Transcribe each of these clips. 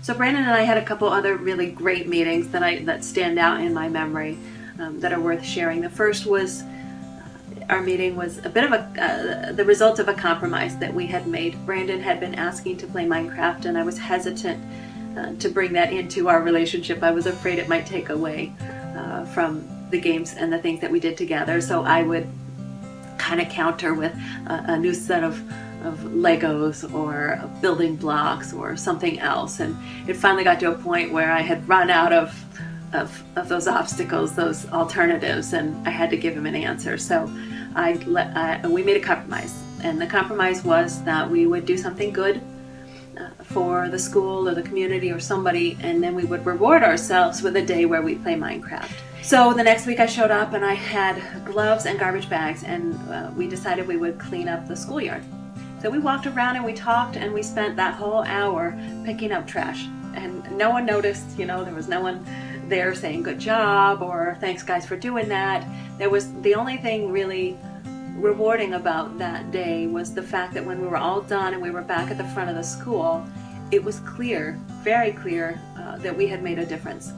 So Brandon and I had a couple other really great meetings that stand out in my memory that are worth sharing. The first was our meeting was a bit of the result of a compromise that we had made. Brandon had been asking to play Minecraft, and I was hesitant to bring that into our relationship. I was afraid it might take away from the games and the things that we did together. So I would kind of counter with a new set of Legos or building blocks or something else. And it finally got to a point where I had run out of those obstacles, those alternatives, and I had to give him an answer. So we made a compromise, and the compromise was that we would do something good for the school or the community or somebody, and then we would reward ourselves with a day where we play Minecraft. So the next week I showed up and I had gloves and garbage bags, and we decided we would clean up the schoolyard. So we walked around and we talked, and we spent that whole hour picking up trash, and no one noticed. There was no one there saying good job or thanks guys for doing that. There was the only thing really rewarding about that day was the fact that when we were all done and we were back at the front of the school, it was clear, very clear, that we had made a difference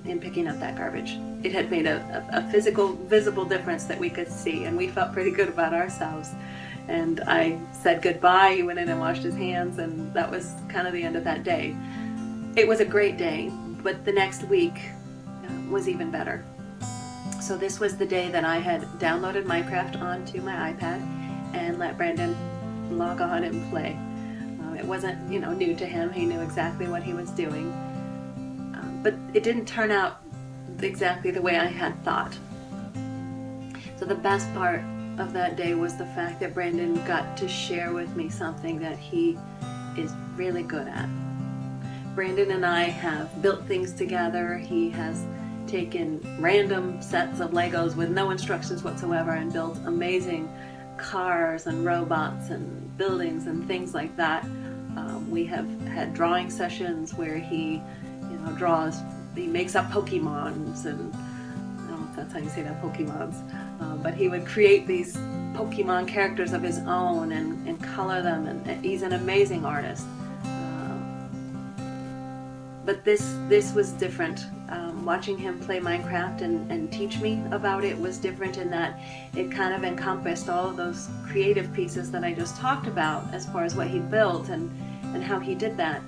in picking up that garbage. It had made a physical, visible difference that we could see, and we felt pretty good about ourselves. And I said goodbye. He went in and washed his hands, and that was kind of the end of that day. It was a great day, but the next week was even better. So this was the day that I had downloaded Minecraft onto my iPad and let Brandon log on and play. It wasn't, new to him. He knew exactly what he was doing. But it didn't turn out exactly the way I had thought. So the best part of that day was the fact that Brandon got to share with me something that he is really good at. Brandon and I have built things together. He has taken random sets of Legos with no instructions whatsoever and built amazing cars and robots and buildings and things like that. We have had drawing sessions where he draws, he makes up Pokemons, and I don't know if that's how you say that, Pokemons, but he would create these Pokemon characters of his own and color them, and he's an amazing artist. But this was different. Watching him play Minecraft and teach me about it was different in that it kind of encompassed all of those creative pieces that I just talked about as far as what he built and how he did that.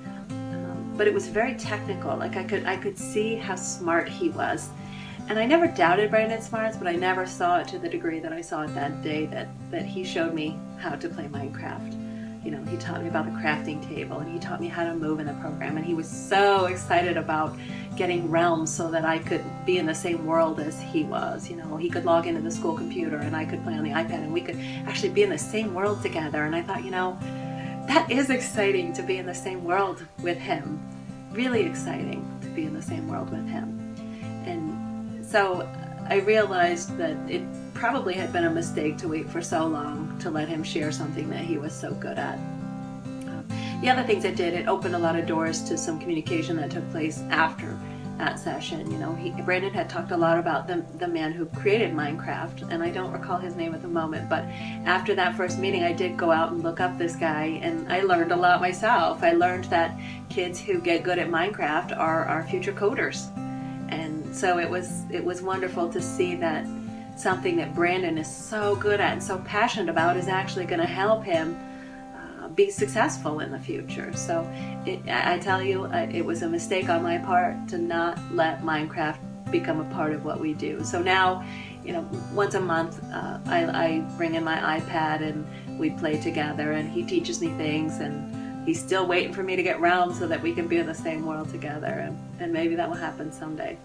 But it was very technical. Like I could see how smart he was. And I never doubted Brandon's smarts, but I never saw it to the degree that I saw it that day that he showed me how to play Minecraft. He taught me about the crafting table, and he taught me how to move in the program, and he was so excited about getting realms so that I could be in the same world as he was. He could log into the school computer and I could play on the iPad, and we could actually be in the same world together. And I thought, that is exciting to be in the same world with him. Really exciting to be in the same world with him. And so I realized that it probably had been a mistake to wait for so long to let him share something that he was so good at. The other things it did, it opened a lot of doors to some communication that took place after that session. Brandon had talked a lot about the man who created Minecraft, and I don't recall his name at the moment, but after that first meeting I did go out and look up this guy, and I learned a lot myself. I learned that kids who get good at Minecraft are our future coders. And so it was wonderful to see that something that Brandon is so good at and so passionate about is actually going to help him be successful in the future. So I tell you, it was a mistake on my part to not let Minecraft become a part of what we do. So now, once a month, I bring in my iPad and we play together, and he teaches me things, and he's still waiting for me to get round so that we can be in the same world together, and maybe that will happen someday.